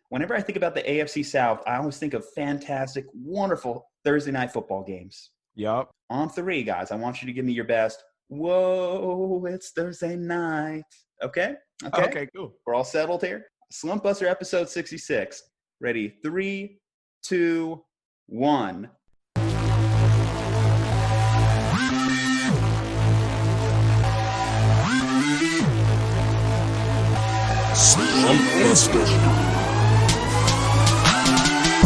Whenever I think about the AFC South, I always think of fantastic, wonderful Thursday night football games. Yup. On 3, guys, I want you to give me your best. Whoa, it's Thursday night. Okay? Okay, cool. We're all settled here. Slumpbuster episode 66. Ready? 3, 2, 1.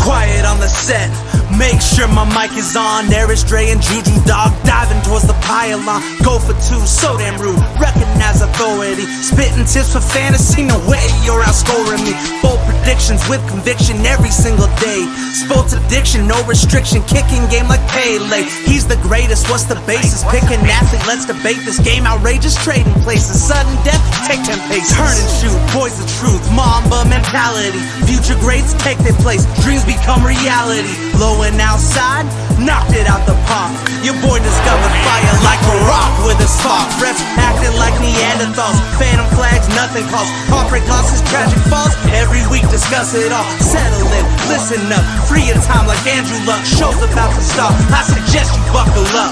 Quiet on the set. Make sure my mic is on. There is Dre and Juju, dog, diving towards the pylon. Go for 2, so damn rude. Recognize authority. Spitting tips for fantasy. No way you're outscoring me. Bold predictions with conviction every single day. Sports addiction, no restriction. Kicking game like Pele. He's the greatest. What's the basis? Pick an athlete. Let's debate this game. Outrageous trading places. Sudden death. Take 10 paces. Turn and shoot. Boys the truth. Mamba mentality. Future greats take their place. Dreams become reality. Low and outside, knocked it out the park. Your boy discovered fire like a rock with a spark. Refs acting like Neanderthals. Phantom flags, nothing calls. Heartbreak losses, tragic falls. Every week discuss it all. Settle in, listen up. Free your time like Andrew Luck. Show's about to start. I suggest you buckle up.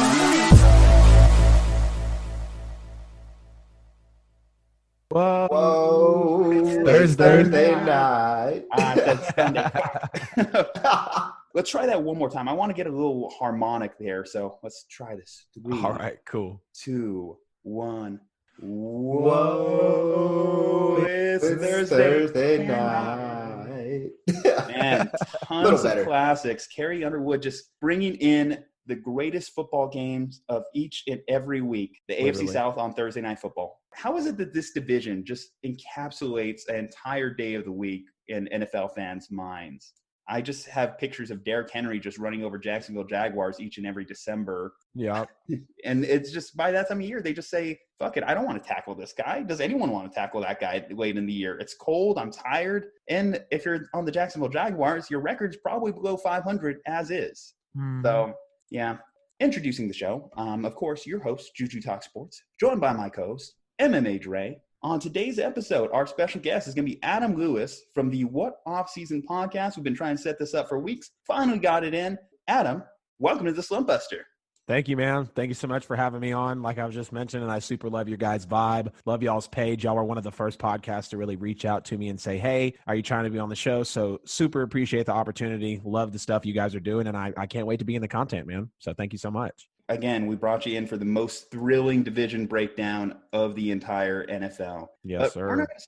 Whoa. Thursday night. Let's try that one more time. I want to get a little harmonic there, so let's try this. 3, All right, cool. 2, 1. Whoa, it's Thursday night. Man, tons of classics. Carrie Underwood just bringing in the greatest football games of each and every week. The AFC South on Thursday Night Football. How is it that this division just encapsulates an entire day of the week in NFL fans' minds? I just have pictures of Derrick Henry just running over Jacksonville Jaguars each and every December. Yeah. And it's just by that time of year, they just say, fuck it, I don't want to tackle this guy. Does anyone want to tackle that guy late in the year? It's cold. I'm tired. And if you're on the Jacksonville Jaguars, your record's probably below 500 as is. So, yeah. Introducing the show, of course, your host, Juju Talk Sports, joined by my co-host, MMA Dre. On today's episode, our special guest is going to be Adam Lewis from the What Offseason Podcast. We've been trying to set this up for weeks. Finally got it in. Adam, welcome to the Slumpbuster. Thank you, man. Thank you so much for having me on. Like I was just mentioning, I super love your guys' vibe. Love y'all's page. Y'all were one of the first podcasts to really reach out to me and say, hey, are you trying to be on the show? So super appreciate the opportunity. Love the stuff you guys are doing. And I can't wait to be in the content, man. So thank you so much. Again, we brought you in for the most thrilling division breakdown of the entire NFL. Yes, sir. We're not going to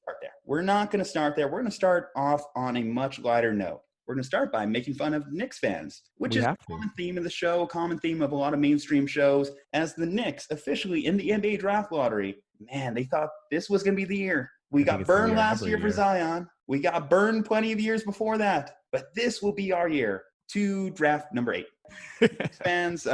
start there. We're going to start off on a much lighter note. We're going to start by making fun of Knicks fans, which is a common theme of the show, common theme of a lot of mainstream shows, as the Knicks officially in the NBA draft lottery. Man, they thought this was going to be the year. We got burned last year for Zion. We got burned plenty of years before that. But this will be our year to draft number 8. Fans,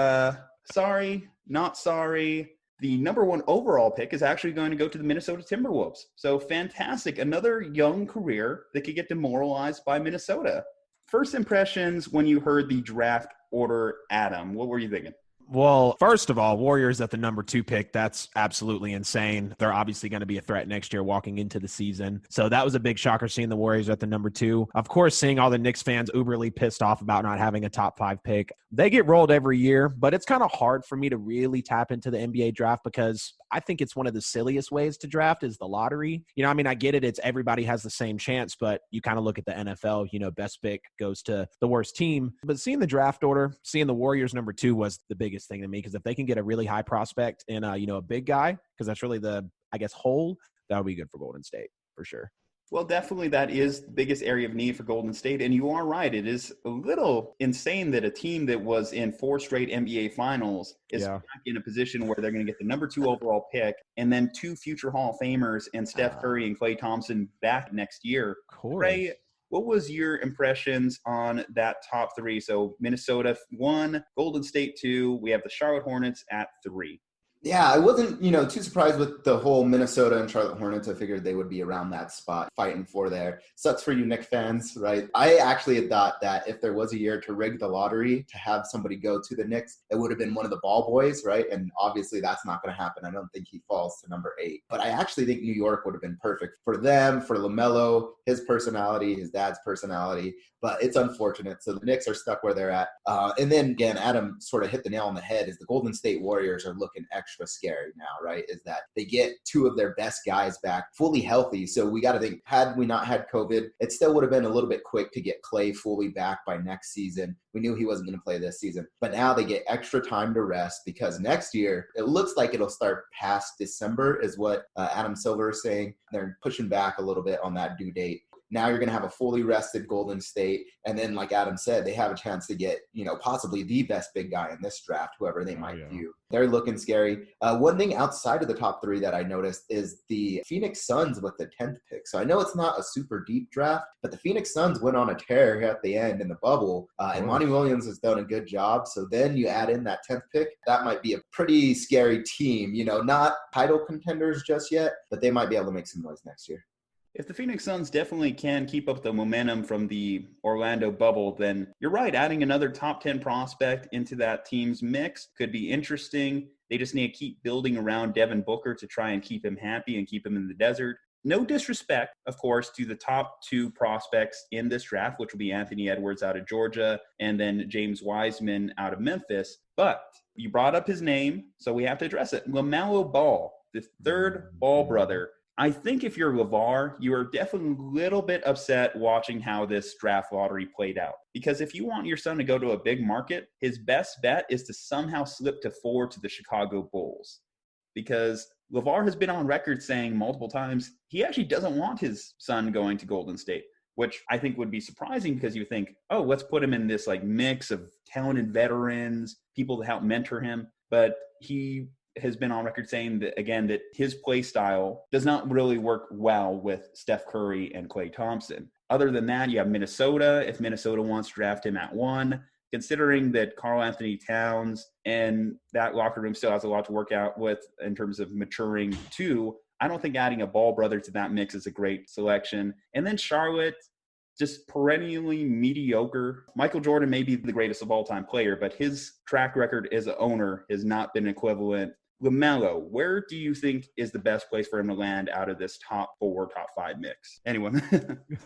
sorry, not sorry. The number 1 overall pick is actually going to go to the Minnesota Timberwolves. So fantastic. Another young career that could get demoralized by Minnesota. First impressions when you heard the draft order, Adam, what were you thinking? Well, first of all, Warriors at the number 2 pick, that's absolutely insane. They're obviously going to be a threat next year walking into the season. So that was a big shocker seeing the Warriors at the number 2. Of course, seeing all the Knicks fans uberly pissed off about not having a top 5 pick. They get rolled every year, but it's kind of hard for me to really tap into the NBA draft because I think it's one of the silliest ways to draft is the lottery. You know, I mean, I get it. It's everybody has the same chance, but you kind of look at the NFL, you know, best pick goes to the worst team. But seeing the draft order, seeing the Warriors number 2 was the biggest thing to me because if they can get a really high prospect and, you know, a big guy, because that's really the, I guess, hole, that would be good for Golden State for sure. Well, definitely that is the biggest area of need for Golden State. And you are right. It is a little insane that a team that was in 4 straight NBA finals is back in a position where they're going to get the number 2 overall pick and then 2 future Hall of Famers and Steph Curry and Klay Thompson back next year. Ray, what was your impressions on that top 3? So Minnesota 1, Golden State 2. We have the Charlotte Hornets at 3. Yeah, I wasn't, too surprised with the whole Minnesota and Charlotte Hornets. I figured they would be around that spot fighting for there. Sucks for you Knicks fans, right? I actually had thought that if there was a year to rig the lottery to have somebody go to the Knicks, it would have been one of the ball boys, right? And obviously that's not going to happen. I don't think he falls to number 8. But I actually think New York would have been perfect for them, for Lamelo, his personality, his dad's personality. But it's unfortunate. So the Knicks are stuck where they're at. And then, again, Adam sort of hit the nail on the head is the Golden State Warriors are looking extra scary now, right? Is that they get 2 of their best guys back fully healthy. So we got to think, had we not had COVID, it still would have been a little bit quick to get Clay fully back by next season. We knew he wasn't going to play this season. But now they get extra time to rest because next year, it looks like it'll start past December is what Adam Silver is saying. They're pushing back a little bit on that due date. Now you're going to have a fully rested Golden State. And then, like Adam said, they have a chance to get, possibly the best big guy in this draft, whoever they might view. They're looking scary. One thing outside of the top 3 that I noticed is the Phoenix Suns with the 10th pick. So I know it's not a super deep draft, but the Phoenix Suns went on a tear at the end in the bubble. And Monty Williams has done a good job. So then you add in that 10th pick. That might be a pretty scary team. Not title contenders just yet, but they might be able to make some noise next year. If the Phoenix Suns definitely can keep up the momentum from the Orlando bubble, then you're right. Adding another top 10 prospect into that team's mix could be interesting. They just need to keep building around Devin Booker to try and keep him happy and keep him in the desert. No disrespect, of course, to the top 2 prospects in this draft, which will be Anthony Edwards out of Georgia and then James Wiseman out of Memphis. But you brought up his name, so we have to address it. LaMelo Ball, the 3rd Ball brother. I think if you're LeVar, you are definitely a little bit upset watching how this draft lottery played out. Because if you want your son to go to a big market, his best bet is to somehow slip to 4 to the Chicago Bulls. Because LeVar has been on record saying multiple times he actually doesn't want his son going to Golden State, which I think would be surprising because you think, oh, let's put him in this mix of talented veterans, people to help mentor him. But he has been on record saying that, again, that his play style does not really work well with Steph Curry and Klay Thompson. Other than that, you have Minnesota. If Minnesota wants to draft him at 1, considering that Karl Anthony Towns and that locker room still has a lot to work out with in terms of maturing too, I don't think adding a Ball brother to that mix is a great selection. And then Charlotte, just perennially mediocre. Michael Jordan may be the greatest of all-time player, but his track record as an owner has not been equivalent. Lamelo, where do you think is the best place for him to land out of this top 4, top 5 mix? Anyone?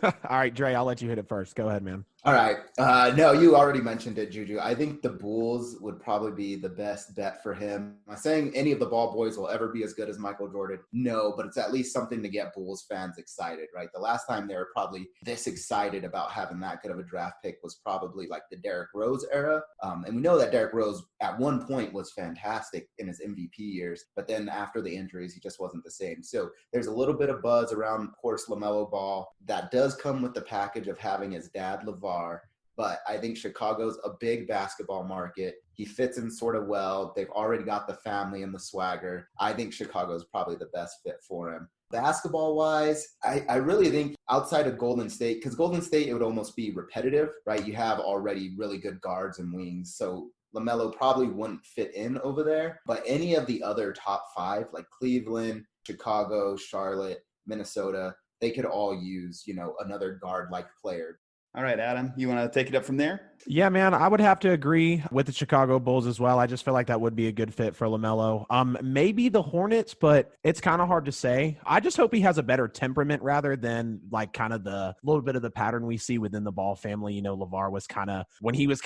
All right, Dre, I'll let you hit it first. Go ahead, man. All right. No, you already mentioned it, Juju. I think the Bulls would probably be the best bet for him. Am I saying any of the ball boys will ever be as good as Michael Jordan? No, but it's at least something to get Bulls fans excited, right? The last time they were probably this excited about having that good of a draft pick was probably like the Derrick Rose era. And we know that Derrick Rose at one point was fantastic in his MVP years, but then after the injuries, he just wasn't the same. So there's a little bit of buzz around, of course, LaMelo Ball. That does come with the package of having his dad, LeVar. But I think Chicago's a big basketball market. He fits in sort of well. They've already got the family and the swagger. I think Chicago's probably the best fit for him. Basketball-wise, I really think outside of Golden State, because Golden State, it would almost be repetitive, right? You have already really good guards and wings. So LaMelo probably wouldn't fit in over there. But any of the other top 5, like Cleveland, Chicago, Charlotte, Minnesota, they could all use, another guard-like player. All right, Adam, you want to take it up from there? Yeah, man, I would have to agree with the Chicago Bulls as well. I just feel like that would be a good fit for LaMelo. Maybe the Hornets, but it's kind of hard to say. I just hope he has a better temperament rather than like kind of the little bit of the pattern we see within the Ball family. LeVar was kind of, when he was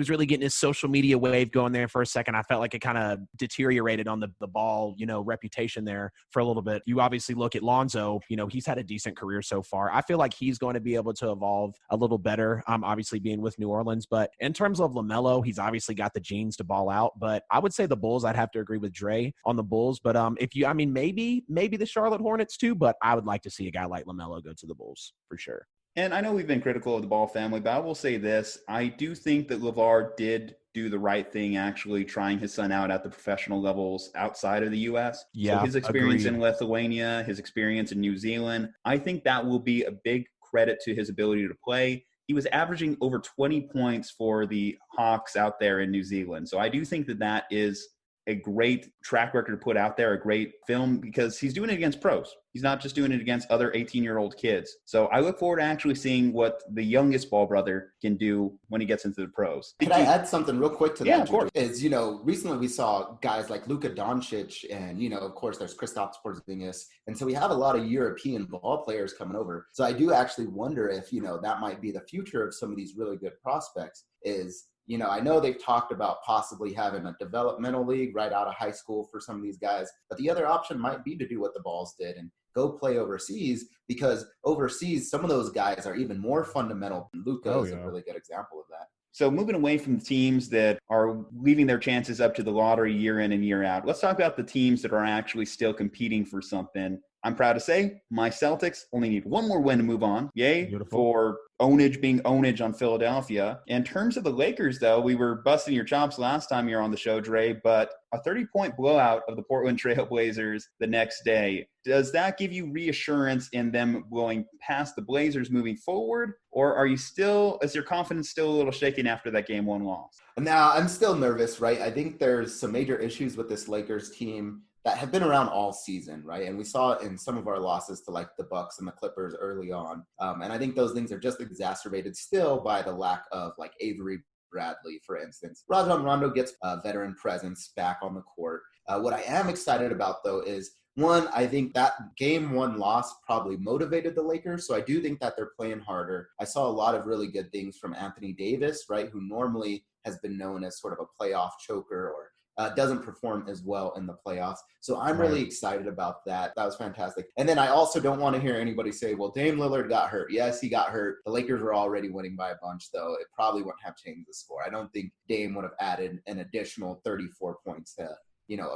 really getting his social media wave going there for a second, I felt like it kind of deteriorated on the Ball, reputation there for a little bit. You obviously look at Lonzo, he's had a decent career so far. I feel like he's going to be able to evolve a little better, obviously being with New Orleans. But in terms of LaMelo, he's obviously got the genes to ball out. But I would say the Bulls. I'd have to agree with Dre on the Bulls. But maybe the Charlotte Hornets too. But I would like to see a guy like LaMelo go to the Bulls for sure. And I know we've been critical of the Ball family, but I will say this. I do think that LeVar did do the right thing, actually trying his son out at the professional levels outside of the U.S. Yeah, so his experience agreed. in Lithuania, his experience in New Zealand, I think that will be a big credit to his ability to play. He was averaging over 20 points for the Hawks out there in New Zealand. So I do think that is a great track record to put out there, a great film, because he's doing it against pros. He's not just doing it against other 18-year-old kids. So I look forward to actually seeing what the youngest ball brother can do when he gets into the pros. Could I add something real quick to that? Yeah, of course. Is, recently we saw guys like Luka Doncic and, of course, there's Kristaps Porzingis. And so we have a lot of European ball players coming over. So I do actually wonder if, that might be the future of some of these really good prospects is, I know they've talked about possibly having a developmental league right out of high school for some of these guys, but the other option might be to do what the Balls did and go play overseas, because overseas, some of those guys are even more fundamental. Luka is a really good example of that. So moving away from the teams that are leaving their chances up to the lottery year in and year out, let's talk about the teams that are actually still competing for something. I'm proud to say my Celtics only need one more win to move on. Yay. Beautiful. For ownage being ownage on Philadelphia. In terms of the Lakers, though, we were busting your chops last time you were on the show, Dre, but a 30-point blowout of the Portland Trail Blazers the next day. Does that give you reassurance in them going past the Blazers moving forward? Or is your confidence still a little shaken after that game one loss? Now, I'm still nervous, right? I think there's some major issues with this Lakers team that have been around all season, right? And we saw it in some of our losses to like the Bucks and the Clippers early on. And I think those things are just exacerbated still by the lack of like Avery Bradley, for instance. Rajon Rondo gets a veteran presence back on the court. What I am excited about, though, is one, I think that game one loss probably motivated the Lakers. So I do think that they're playing harder. I saw a lot of really good things from Anthony Davis, right? Who normally has been known as sort of a playoff choker or doesn't perform as well in the playoffs. So I'm really excited about that. That was fantastic. And then I also don't want to hear anybody say, well, Dame Lillard got hurt. Yes, he got hurt. The Lakers were already winning by a bunch, though. It probably wouldn't have changed the score. I don't think Dame would have added an additional 34 points to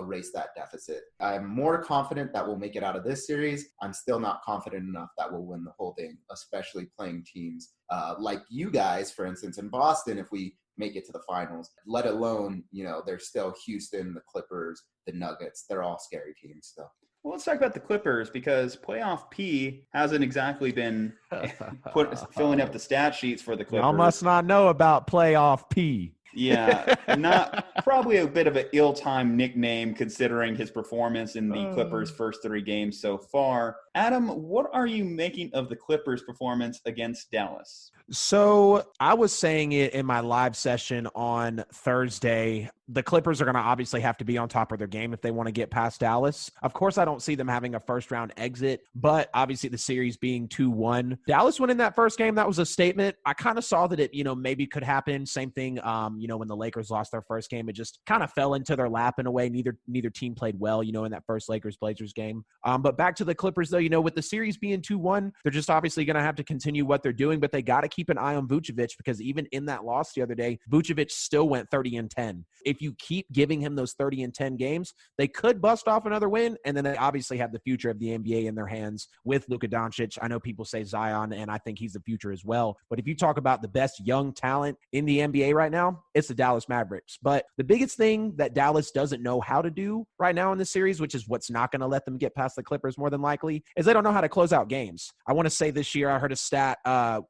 erase that deficit. I'm more confident that we'll make it out of this series. I'm still not confident enough that we'll win the whole thing, especially playing teams like you guys, for instance, in Boston, if we make it to the finals, let alone, there's still Houston, the Clippers, the Nuggets. They're all scary teams still. Well, let's talk about the Clippers, because playoff P hasn't exactly been filling up the stat sheets for the Clippers. Y'all must not know about playoff P. Yeah, probably a bit of an ill-timed nickname considering his performance in the Clippers' first 3 games so far. Adam, what are you making of the Clippers' performance against Dallas? So I was saying it in my live session on Thursday. The Clippers are going to obviously have to be on top of their game if they want to get past Dallas. Of course, I don't see them having a first-round exit, but obviously the series being 2-1. Dallas winning that first game, that was a statement. I kind of saw that it, maybe could happen. Same thing, when the Lakers lost their first game, it just kind of fell into their lap in a way. Neither team played well, in that first Lakers-Blazers game. But back to the Clippers, though, with the series being 2-1, they're just obviously going to have to continue what they're doing, but they got to keep an eye on Vucevic, because even in that loss the other day, Vucevic still went 30-10. If you keep giving him those 30-10 games, they could bust off another win, and then they obviously have the future of the NBA in their hands with Luka Doncic. I know people say Zion, and I think he's the future as well. But if you talk about the best young talent in the NBA right now, it's the Dallas Mavericks. But the biggest thing that Dallas doesn't know how to do right now in this series, which is what's not going to let them get past the Clippers more than likely, is they don't know how to close out games. I want to say this year I heard a stat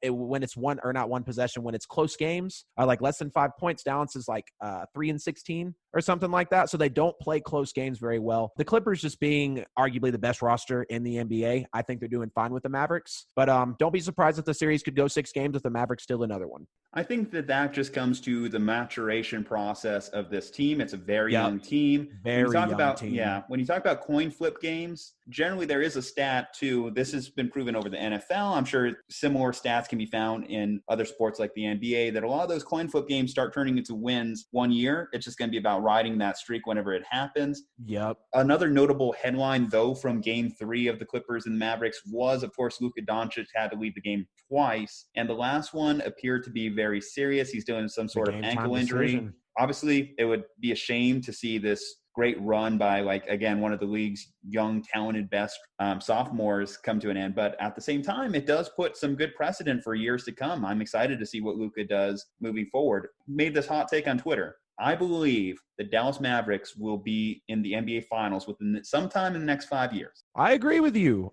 when it's not one possession, when it's close games, like less than 5 points, Dallas is like 3-16 or something like that. So they don't play close games very well. The Clippers, just being arguably the best roster in the NBA, I think they're doing fine with the Mavericks. But don't be surprised if the series could go 6 games if the Mavericks steal another one. I think that just comes to the maturation process of this team. It's a very young team. When you talk about coin flip games, generally there is a stat too. This has been proven over the NFL. I'm sure similar stats can be found in other sports like the NBA, that a lot of those coin flip games start turning into wins one year. It's just going to be about riding that streak whenever it happens. Yep. Another notable headline, though, from Game 3 of the Clippers and the Mavericks was, of course, Luka Doncic had to leave the game twice, and the last one appeared to be very serious. He's doing some sort of ankle injury. Obviously, it would be a shame to see this great run by, one of the league's young, talented, best sophomores come to an end. But at the same time, it does put some good precedent for years to come. I'm excited to see what Luka does moving forward. Made this hot take on Twitter. I believe the Dallas Mavericks will be in the NBA Finals sometime in the next 5 years. I agree with you.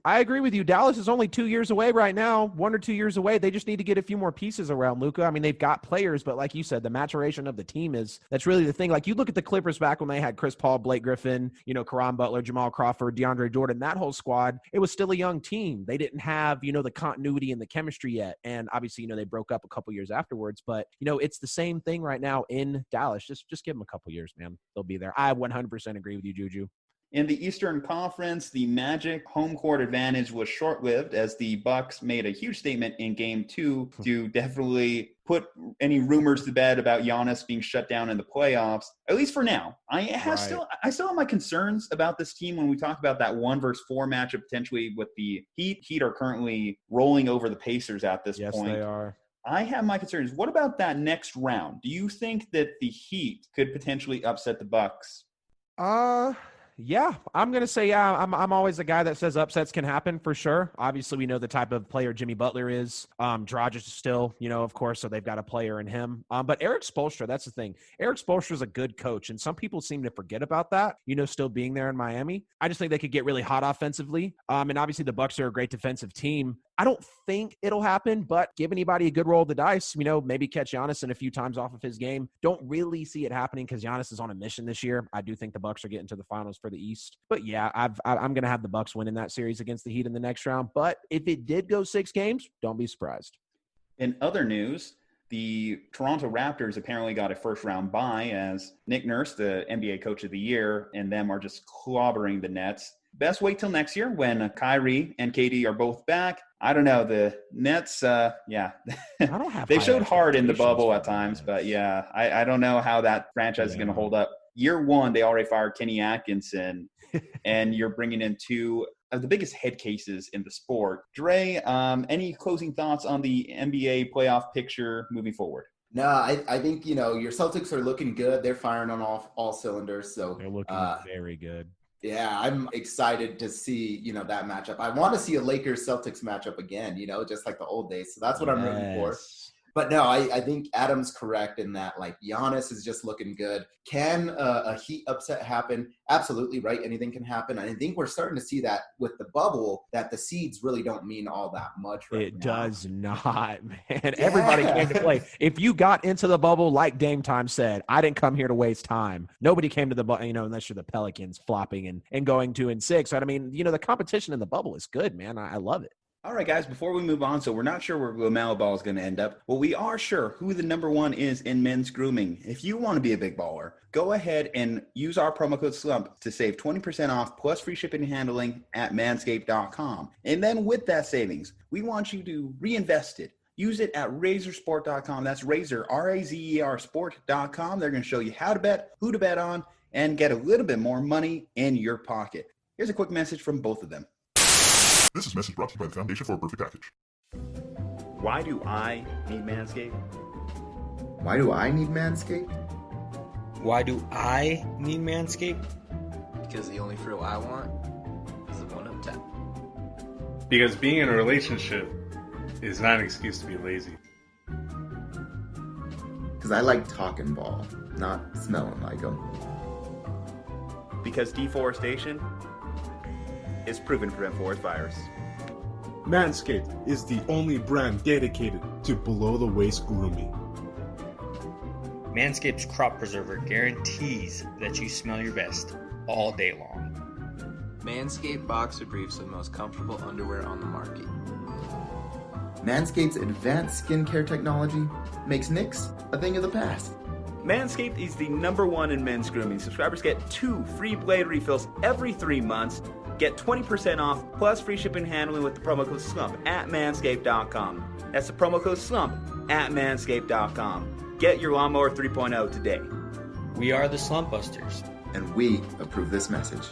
Dallas is only 2 years away right now, 1 or 2 years away. They just need to get a few more pieces around Luka. I mean, they've got players, but like you said, the maturation of the team that's really the thing. Like you look at the Clippers back when they had Chris Paul, Blake Griffin, Caron Butler, Jamal Crawford, DeAndre Jordan, that whole squad, it was still a young team. They didn't have, the continuity and the chemistry yet. And obviously, they broke up a couple years afterwards, but it's the same thing right now in Dallas. Just give them a couple years, man. They'll be there. I 100% agree with you, Juju. In the Eastern Conference, the Magic home court advantage was short-lived as the Bucks made a huge statement in Game 2 to definitely put any rumors to bed about Giannis being shut down in the playoffs, at least for now. I still have my concerns about this team when we talk about that 1-4 matchup potentially with the Heat. Heat are currently rolling over the Pacers at this point. Yes, they are. I have my concerns. What about that next round? Do you think that the Heat could potentially upset the Bucks? Yeah, I'm going to say, yeah, I'm always a guy that says upsets can happen for sure. Obviously, we know the type of player Jimmy Butler is. Dragic is still, of course, so they've got a player in him. But Eric Spoelstra, that's the thing. Eric Spoelstra is a good coach, and some people seem to forget about that, still being there in Miami. I just think they could get really hot offensively. And obviously, the Bucks are a great defensive team. I don't think it'll happen, but give anybody a good roll of the dice, maybe catch Giannis in a few times off of his game. Don't really see it happening because Giannis is on a mission this year. I do think the Bucks are getting to the finals for the East. But yeah, I'm going to have the Bucks win in that series against the Heat in the next round. But if it did go 6 games, don't be surprised. In other news, the Toronto Raptors apparently got a first-round bye as Nick Nurse, the NBA Coach of the Year, and them are just clobbering the Nets. Best wait till next year when Kyrie and KD are both back. I don't know. The Nets, I don't have they showed hard in the bubble at times, but yeah, I don't know how that franchise is going to hold up. Year 1, they already fired Kenny Atkinson, and you're bringing in 2 of the biggest head cases in the sport. Dre, any closing thoughts on the NBA playoff picture moving forward? No, I think, your Celtics are looking good. They're firing on all cylinders. So they're looking very good. Yeah, I'm excited to see, that matchup. I want to see a Lakers-Celtics matchup again, just like the old days. So that's what I'm rooting for. But no, I think Adam's correct in that, Giannis is just looking good. Can a Heat upset happen? Absolutely, right? Anything can happen. And I think we're starting to see that with the bubble, that the seeds really don't mean all that much right now. It does not, man. Yeah. Everybody came to play. If you got into the bubble, like Dame Time said, I didn't come here to waste time. Nobody came to the bubble, unless you're the Pelicans flopping and going 2-6. I mean, the competition in the bubble is good, man. I love it. All right, guys, before we move on, so we're not sure where Lamelo Ball is going to end up. Well, we are sure who the number 1 is in men's grooming. If you want to be a big baller, go ahead and use our promo code SLUMP to save 20% off plus free shipping and handling at manscaped.com. And then with that savings, we want you to reinvest it. Use it at razorsport.com. That's Razor, R-A-Z-E-R sport.com. They're going to show you how to bet, who to bet on, and get a little bit more money in your pocket. Here's a quick message from both of them. This is a message brought to you by the Foundation for a Perfect Package. Why do I need Manscaped? Why do I need Manscaped? Why do I need Manscaped? Because the only frill I want is the one up top. Because being in a relationship is not an excuse to be lazy. Because I like talking ball, not smelling like them. Because deforestation is proven to prevent forest fires. Manscaped is the only brand dedicated to below-the-waist grooming. Manscaped's Crop Preserver guarantees that you smell your best all day long. Manscaped Boxer Briefs are the most comfortable underwear on the market. Manscaped's advanced skincare technology makes Knicks a thing of the past. Manscaped is the number 1 in men's grooming. Subscribers get 2 free blade refills every 3 months. Get 20% off plus free shipping and handling with the promo code SLUMP at manscaped.com. That's the promo code SLUMP at manscaped.com. Get your Lawnmower 3.0 today. We are the Slumpbusters. And we approve this message.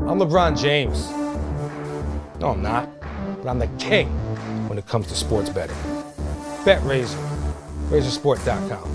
I'm LeBron James. No, I'm not. But I'm the king when it comes to sports betting. Bet Razor. RazorSport.com.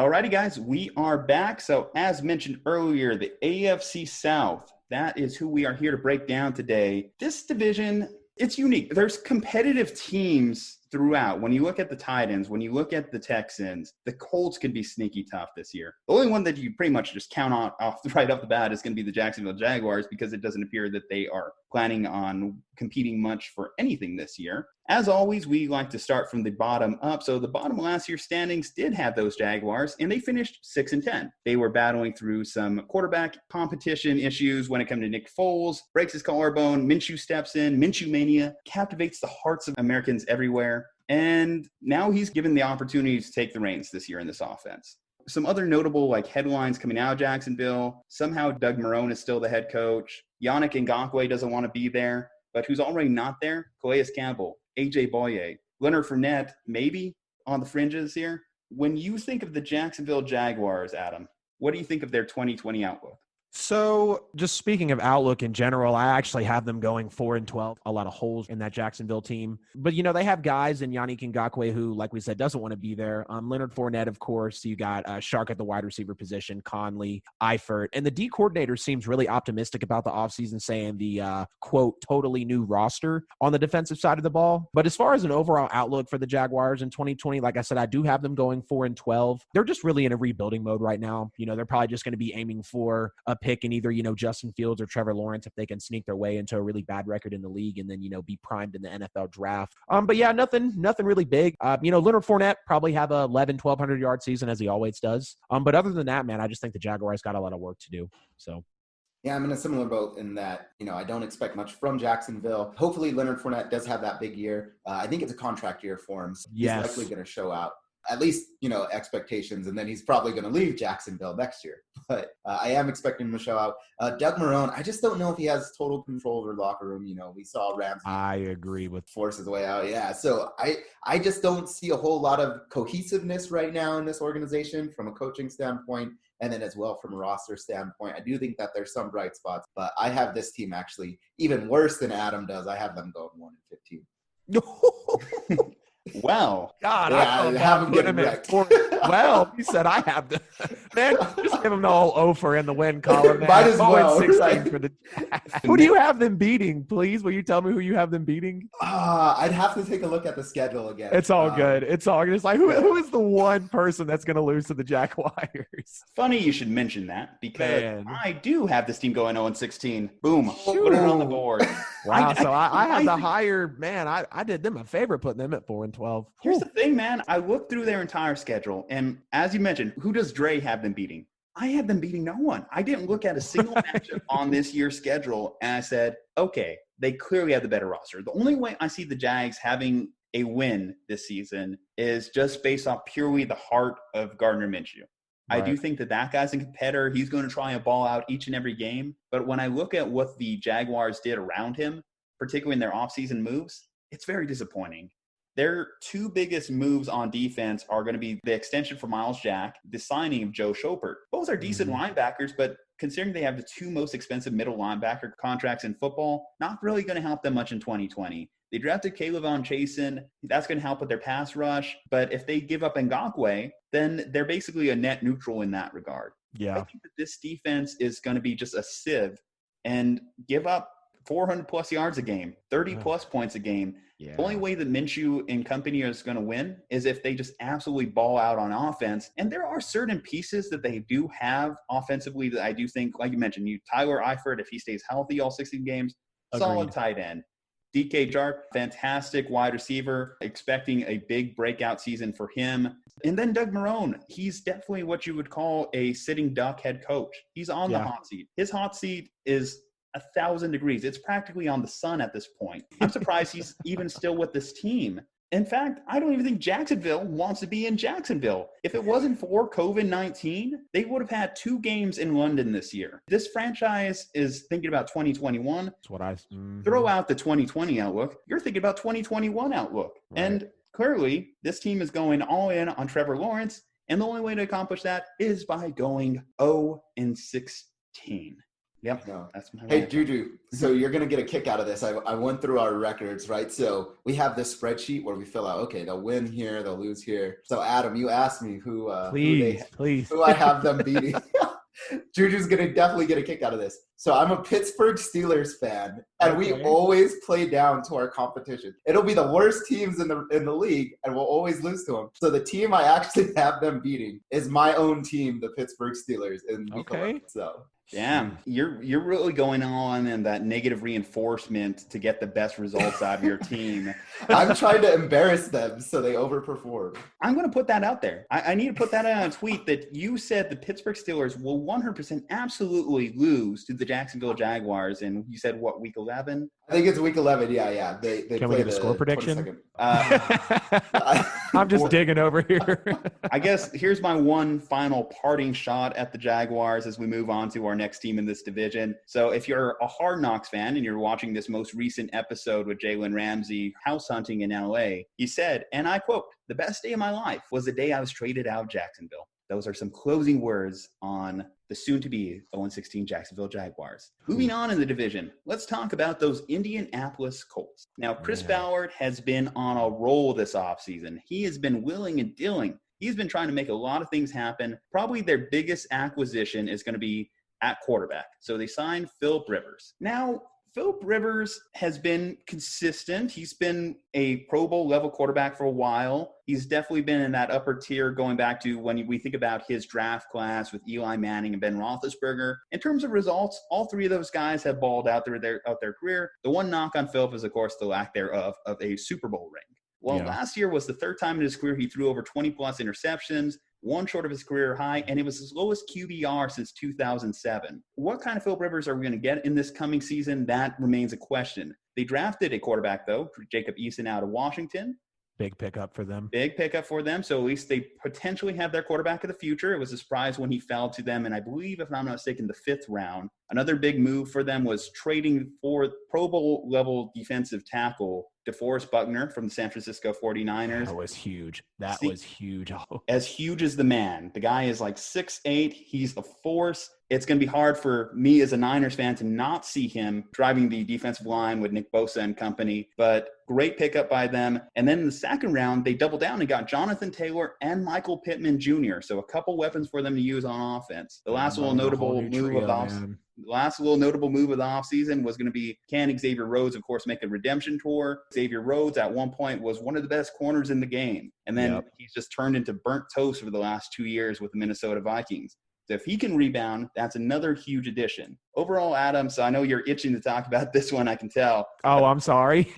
Alrighty, guys, we are back. So as mentioned earlier, the AFC South, that is who we are here to break down today. This division, it's unique. There's competitive teams throughout. When you look at the Titans, when you look at the Texans, the Colts could be sneaky tough this year. The only one that you pretty much just count on right off the bat is going to be the Jacksonville Jaguars, because it doesn't appear that they are planning on competing much for anything this year. As always, we like to start from the bottom up. So the bottom of last year's standings did have those Jaguars, and they finished 6-10. They were battling through some quarterback competition issues when it comes to Nick Foles, breaks his collarbone, Minshew steps in, Minshew mania, captivates the hearts of Americans everywhere. And now he's given the opportunity to take the reins this year in this offense. Some other notable headlines coming out of Jacksonville. Somehow Doug Marrone is still the head coach. Yannick Ngakoue doesn't want to be there. But who's already not there? Calais Campbell, AJ Boye, Leonard Fournette, maybe on the fringes here. When you think of the Jacksonville Jaguars, Adam, what do you think of their 2020 outlook? So just speaking of outlook in general, I actually have them going 4-12. A lot of holes in that Jacksonville team. But, they have guys in Yannick Ngakoue who, like we said, doesn't want to be there. Leonard Fournette, of course. You got Shark at the wide receiver position, Conley, Eifert. And the D coordinator seems really optimistic about the offseason, saying the, quote, totally new roster on the defensive side of the ball. But as far as an overall outlook for the Jaguars in 2020, like I said, I do have them going 4-12. They're just really in a rebuilding mode right now. They're probably just going to be aiming for a pick in either, Justin Fields or Trevor Lawrence if they can sneak their way into a really bad record in the league and then, be primed in the NFL draft. But yeah, nothing really big. Leonard Fournette probably have a 1,100 yard season as he always does. But other than that, man, I just think the Jaguars got a lot of work to do. So. Yeah, I'm in a similar boat in that, I don't expect much from Jacksonville. Hopefully Leonard Fournette does have that big year. I think it's a contract year for him. So he's likely going to show out. At least, expectations, and then he's probably going to leave Jacksonville next year. But I am expecting him to show out. Doug Marrone, I just don't know if he has total control over the locker room. We saw Ramsey. I agree with force his way out. Yeah, so I just don't see a whole lot of cohesiveness right now in this organization from a coaching standpoint, and then as well from a roster standpoint. I do think that there's some bright spots, but I have this team actually even worse than Adam does. I have them going 1-15. Well, God, yeah, I have him getting at 4. Well, he said I have to. Man, just give him the whole over in the win column. Might as well. 6 for the. Who do you have them beating? Please, will you tell me who you have them beating? I'd have to take a look at the schedule again. It's all good. It's all good. It's like who is the one person that's going to lose to the Jaguars? Funny you should mention that, because I do have this team going 0-16. Boom, put it on the board. Wow, I have the higher man. I did them a favor putting them at 4-12. Here's the thing, man. I looked through their entire schedule, and as you mentioned, who does Dre have them beating? I had them beating no one. I didn't look at a single matchup on this year's schedule, and I said, okay, they clearly have the better roster. The only way I see the Jags having a win this season is just based off purely the heart of Gardner Minshew. Right. I do think that guy's a competitor. He's going to try and ball out each and every game. But when I look at what the Jaguars did around him, particularly in their offseason moves, it's very disappointing. Their two biggest moves on defense are going to be the extension for Miles Jack, the signing of Joe Schobert. Both are decent linebackers, but considering they have the two most expensive middle linebacker contracts in football, not really going to help them much in 2020. They drafted K'Lavon Chasen. That's going to help with their pass rush. But if they give up Ngakoue, then they're basically a net neutral in that regard. Yeah. I think that this defense is going to be just a sieve and give up 400-plus yards a game, 30-plus points a game. Yeah. The only way that Minshew and company is going to win is if they just absolutely ball out on offense. And there are certain pieces that they do have offensively that I do think, like you mentioned, Tyler Eifert, if he stays healthy all 16 games, solid tight end. DK Jark, fantastic wide receiver, expecting a big breakout season for him. And then Doug Marrone, he's definitely what you would call a sitting duck head coach. He's on the hot seat. His hot seat is 1,000 degrees. It's practically on the sun at this point. I'm surprised he's even still with this team. In fact, I don't even think Jacksonville wants to be in Jacksonville. If it wasn't for COVID-19, they would have had 2 games in London this year. This franchise is thinking about 2021. That's what Throw out the 2020 outlook. You're thinking about 2021 outlook. Right. And clearly, this team is going all in on Trevor Lawrence. And the only way to accomplish that is by going 0-16. Yep. No. That's my Hey, role. Juju, so you're going to get a kick out of this. I went through our records, right? So we have this spreadsheet where we fill out, okay, they'll win here, they'll lose here. So Adam, you asked me who I have them beating. Juju's going to definitely get a kick out of this. So I'm a Pittsburgh Steelers fan, and we always play down to our competition. It'll be the worst teams in the league, and we'll always lose to them. So the team I actually have them beating is my own team, the Pittsburgh Steelers. So Damn, you're really going on in that negative reinforcement to get the best results out of your team. I'm trying to embarrass them so they overperform. I'm going to put that out there. I need to put that out on a tweet that you said the Pittsburgh Steelers will 100% absolutely lose to the Jacksonville Jaguars. And you said, what, week 11? I think it's week 11. Yeah. They Can we get a score prediction? I'm just digging over here. I guess here's my one final parting shot at the Jaguars as we move on to our next team in this division. So if you're a Hard Knocks fan and you're watching this most recent episode with Jalen Ramsey house hunting in LA, he said, and I quote, "The best day of my life was the day I was traded out of Jacksonville." Those are some closing words on the soon-to-be 0-16 Jacksonville Jaguars. Moving on in the division, let's talk about those Indianapolis Colts. Now, Chris Ballard has been on a roll this offseason. He has been willing and dealing. He's been trying to make a lot of things happen. Probably their biggest acquisition is going to be at quarterback. So they signed Phillip Rivers. Now, Phillip Rivers has been consistent. He's been a Pro Bowl level quarterback for a while. He's definitely been in that upper tier going back to when we think about his draft class with Eli Manning and Ben Roethlisberger. In terms of results, all three of those guys have balled out their career. The one knock on Phillip is, of course, the lack thereof of a Super Bowl ring. Well, last year was the third time in his career he threw over 20-plus interceptions, one short of his career high, and it was his lowest QBR since 2007. What kind of Phillip Rivers are we going to get in this coming season? That remains a question. They drafted a quarterback, though, Jacob Eason out of Washington. Big pickup for them. Big pickup for them. So at least they potentially have their quarterback of the future. It was a surprise when he fell to them, and I believe, if I'm not mistaken, the 5th round. Another big move for them was trading for Pro Bowl level defensive tackle DeForest Buckner from the San Francisco 49ers. That was huge. That was huge. As huge as the man. The guy is like 6'8". He's a force. It's going to be hard for me as a Niners fan to not see him driving the defensive line with Nick Bosa and company, but great pickup by them. And then in the second round, they doubled down and got Jonathan Taylor and Michael Pittman Jr., so a couple weapons for them to use on offense. The last little notable move of the offseason was going to be, can Xavier Rhodes, of course, make a redemption tour? Xavier Rhodes at one point was one of the best corners in the game. And then he's just turned into burnt toast for the last 2 years with the Minnesota Vikings. So if he can rebound, that's another huge addition. Overall, Adam, so I know you're itching to talk about this one, I can tell. Oh, I'm sorry.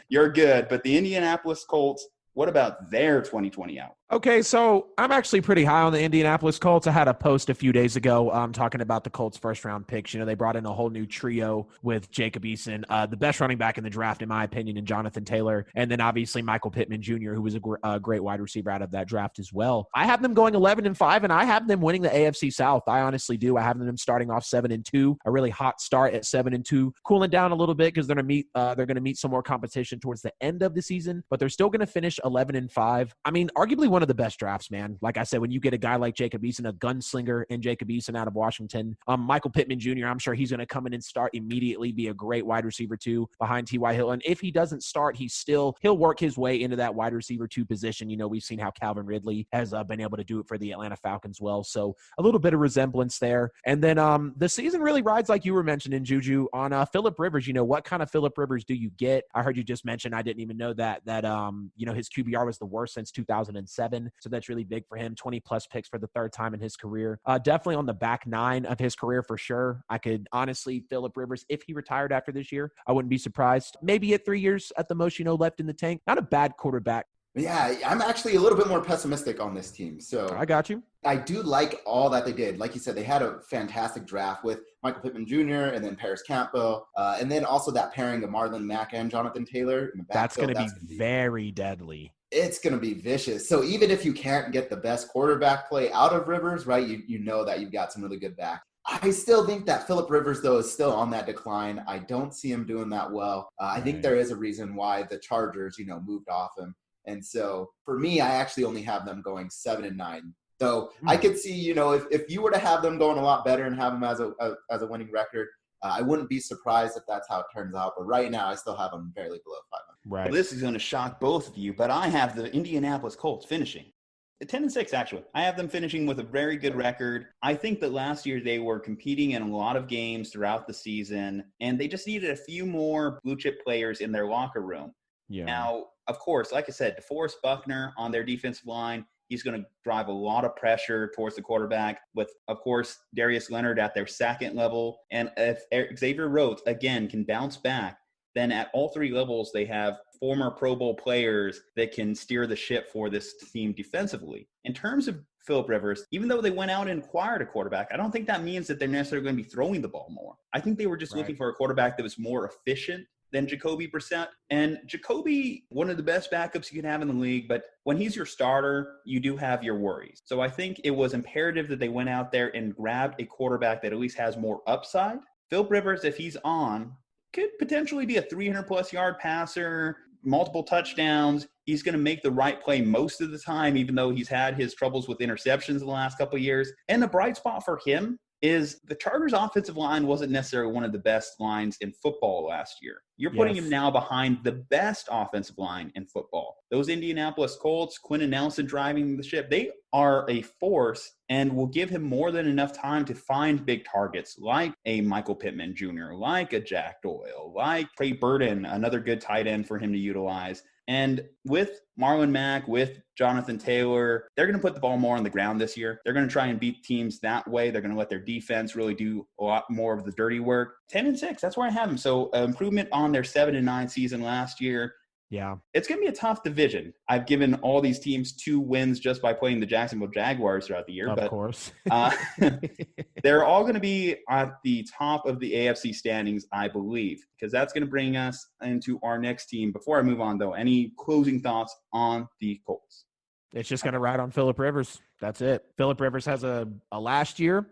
You're good. But the Indianapolis Colts, what about their 2020 out? Okay, so I'm actually pretty high on the Indianapolis Colts. I had a post a few days ago talking about the Colts' first-round picks. You know, they brought in a whole new trio with Jacob Eason, the best running back in the draft, in my opinion, and Jonathan Taylor, and then obviously Michael Pittman Jr., who was a great wide receiver out of that draft as well. I have them going 11-5, and I have them winning the AFC South. I honestly do. I have them starting off 7-2, a really hot start at 7-2, cooling down a little bit because they're going to meet some more competition towards the end of the season, but they're still going to finish 11-5. I mean, arguably one of the best drafts, man. Like I said, when you get a guy like Jacob Eason, a gunslinger in Jacob Eason out of Washington, Michael Pittman Jr., I'm sure he's going to come in and start immediately, be a great wide receiver 2 behind T.Y. Hill. And if he doesn't start, he'll work his way into that wide receiver 2 position. You know, we've seen how Calvin Ridley has been able to do it for the Atlanta Falcons well. So a little bit of resemblance there. And then the season really rides, like you were mentioning, Juju, on Phillip Rivers. You know, what kind of Phillip Rivers do you get? I heard you just mention, I didn't even know that you know, his QBR was the worst since 2007. So that's really big for him. 20-plus picks for the third time in his career. Definitely on the back 9 of his career for sure. I could honestly, Phillip Rivers, if he retired after this year, I wouldn't be surprised. Maybe at 3 years at the most, you know, left in the tank. Not a bad quarterback. Yeah, I'm actually a little bit more pessimistic on this team. So I got you. I do like all that they did. Like you said, they had a fantastic draft with Michael Pittman Jr. and then Paris Campbell. And then also that pairing of Marlon Mack and Jonathan Taylor in the backfield. That's going to be very deadly. It's going to be vicious. So even if you can't get the best quarterback play out of Rivers, right, you know that you've got some really good back. I still think that Phillip Rivers, though, is still on that decline. I don't see him doing that well. I think there is a reason why the Chargers, you know, moved off him. And so for me, I actually only have them going 7-9. So I could see, if you were to have them going a lot better and have them as a winning record, I wouldn't be surprised if that's how it turns out. But right now, I still have them barely below 500. Right. Well, this is going to shock both of you, but I have the Indianapolis Colts finishing 10-6, actually. I have them finishing with a very good record. I think that last year they were competing in a lot of games throughout the season, and they just needed a few more blue-chip players in their locker room. Yeah. Now, of course, like I said, DeForest Buckner on their defensive line, he's going to drive a lot of pressure towards the quarterback with, of course, Darius Leonard at their second level. And if Xavier Rhodes, again, can bounce back, then at all three levels, they have former Pro Bowl players that can steer the ship for this team defensively. In terms of Phillip Rivers, even though they went out and acquired a quarterback, I don't think that means that they're necessarily going to be throwing the ball more. I think they were just looking for a quarterback that was more efficient than Jacoby Brissett. And Jacoby, one of the best backups you can have in the league, but when he's your starter, you do have your worries. So I think it was imperative that they went out there and grabbed a quarterback that at least has more upside. Phillip Rivers, if he's on, could potentially be a 300-plus yard passer, multiple touchdowns. He's going to make the right play most of the time, even though he's had his troubles with interceptions in the last couple of years. And the bright spot for him is the Chargers' offensive line wasn't necessarily one of the best lines in football last year. You're putting him now behind the best offensive line in football. Those Indianapolis Colts, Quinn and Nelson driving the ship, they are a force and will give him more than enough time to find big targets like a Michael Pittman Jr., like a Jack Doyle, like Trey Burton, another good tight end for him to utilize. And with Marlon Mack, with Jonathan Taylor, they're going to put the ball more on the ground this year. They're going to try and beat teams that way. They're going to let their defense really do a lot more of the dirty work. 10-6, that's where I have them. So improvement on their 7-9 season last year. Yeah. It's going to be a tough division. I've given all these teams 2 wins just by playing the Jacksonville Jaguars throughout the year. Of course. They're all going to be at the top of the AFC standings, I believe, because that's going to bring us into our next team. Before I move on, though, any closing thoughts on the Colts? It's just going to ride on Phillip Rivers. That's it. Phillip Rivers has a last year,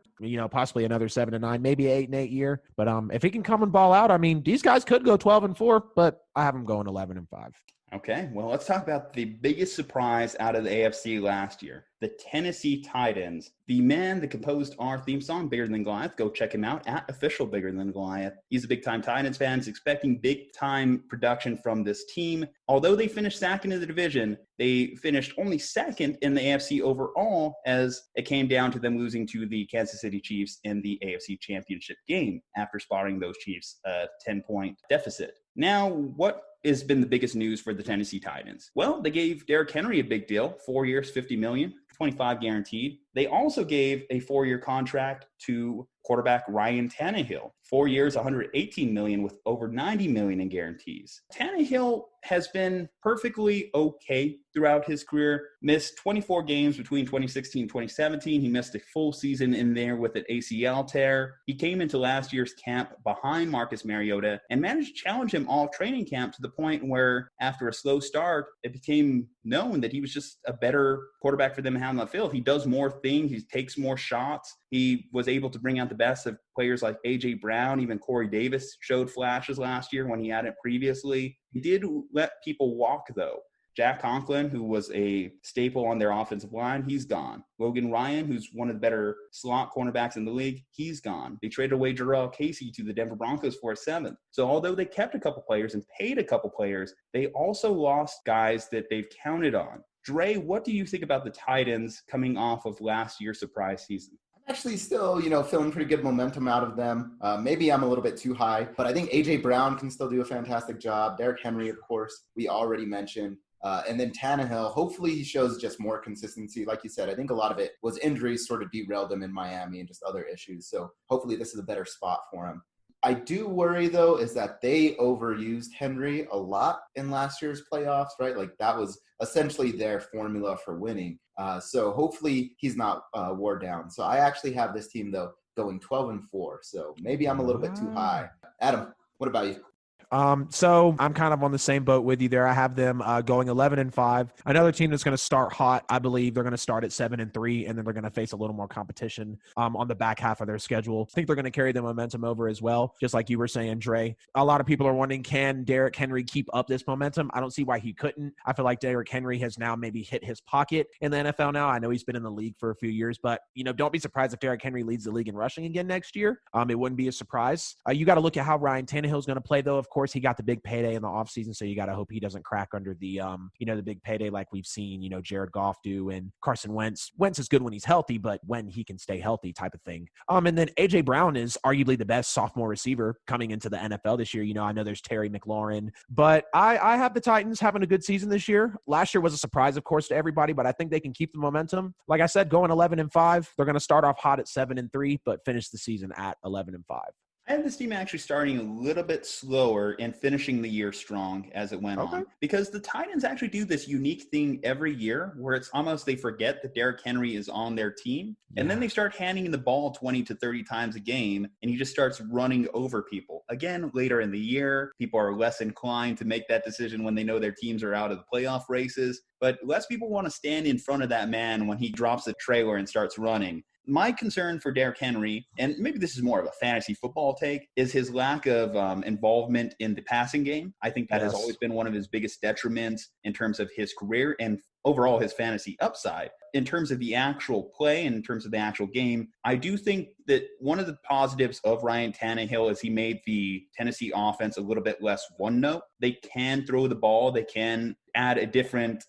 possibly another 7-9, maybe 8-8 year. But if he can come and ball out, I mean, these guys could go 12-4, but I have them going 11-5. Okay, well, let's talk about the biggest surprise out of the AFC last year, the Tennessee Titans. The man that composed our theme song, Bigger Than Goliath, go check him out at official Bigger Than Goliath. He's a big-time Titans fan. He's expecting big-time production from this team. Although they finished second in the division, they finished only second in the AFC overall as it came down to them losing to the Kansas City Chiefs in the AFC Championship game after spotting those Chiefs a 10-point deficit. Now, what has been the biggest news for the Tennessee Titans? Well, they gave Derrick Henry a big deal, 4 years, $50 million, 25 guaranteed. They also gave a 4-year contract to quarterback Ryan Tannehill, 4 years, $118 million with over $90 million in guarantees. Tannehill has been perfectly okay throughout his career, missed 24 games between 2016 and 2017. He missed a full season in there with an ACL tear. He came into last year's camp behind Marcus Mariota and managed to challenge him all training camp to the point where after a slow start, it became known that he was just a better quarterback for them to have on the field. He does more things. He takes more shots. He was able to bring out the best of players like A.J. Brown. Even Corey Davis showed flashes last year when he hadn't previously. He did let people walk, though. Jack Conklin, who was a staple on their offensive line, he's gone. Logan Ryan, who's one of the better slot cornerbacks in the league, he's gone. They traded away Jarrell Casey to the Denver Broncos for a 7th. So although they kept a couple players and paid a couple players, they also lost guys that they've counted on. Dre, what do you think about the Titans coming off of last year's surprise season? Actually still, feeling pretty good momentum out of them. Maybe I'm a little bit too high, but I think A.J. Brown can still do a fantastic job. Derrick Henry, of course, we already mentioned. And then Tannehill, hopefully he shows just more consistency. Like you said, I think a lot of it was injuries sort of derailed him in Miami and just other issues. So hopefully this is a better spot for him. I do worry, though, is that they overused Henry a lot in last year's playoffs, right? Like that was essentially their formula for winning. So hopefully he's not wore down. So I actually have this team, though, going 12-4. So maybe I'm a little bit too high. Adam, what about you? So I'm kind of on the same boat with you there. I have them going 11-5. Another team that's going to start hot, I believe they're going to start at 7-3, and then they're going to face a little more competition on the back half of their schedule. I think they're going to carry the momentum over as well, just like you were saying, Dre. A lot of people are wondering, can Derrick Henry keep up this momentum? I don't see why he couldn't. I feel like Derrick Henry has now maybe hit his pocket in the NFL now. I know he's been in the league for a few years, but, don't be surprised if Derrick Henry leads the league in rushing again next year. It wouldn't be a surprise. You got to look at how Ryan Tannehill is going to play, though. Of course, he got the big payday in the offseason, so you got to hope he doesn't crack under the, the big payday like we've seen, Jared Goff do and Carson Wentz. Wentz is good when he's healthy, but when he can stay healthy type of thing. And then A.J. Brown is arguably the best sophomore receiver coming into the NFL this year. I know there's Terry McLaurin, but I have the Titans having a good season this year. Last year was a surprise, of course, to everybody, but I think they can keep the momentum. Like I said, going 11-5, they're going to start off hot at 7-3, but finish the season at 11-5. I have this team actually starting a little bit slower and finishing the year strong as it went on, because the Titans actually do this unique thing every year where it's almost they forget that Derrick Henry is on their team, and then they start handing the ball 20 to 30 times a game, and he just starts running over people. Again, later in the year, people are less inclined to make that decision when they know their teams are out of the playoff races, but less people want to stand in front of that man when he drops a trailer and starts running. My concern for Derrick Henry, and maybe this is more of a fantasy football take, is his lack of involvement in the passing game. I think that has always been one of his biggest detriments in terms of his career and overall his fantasy upside. In terms of the actual play and in terms of the actual game, I do think that one of the positives of Ryan Tannehill is he made the Tennessee offense a little bit less one note. They can throw the ball. They can add a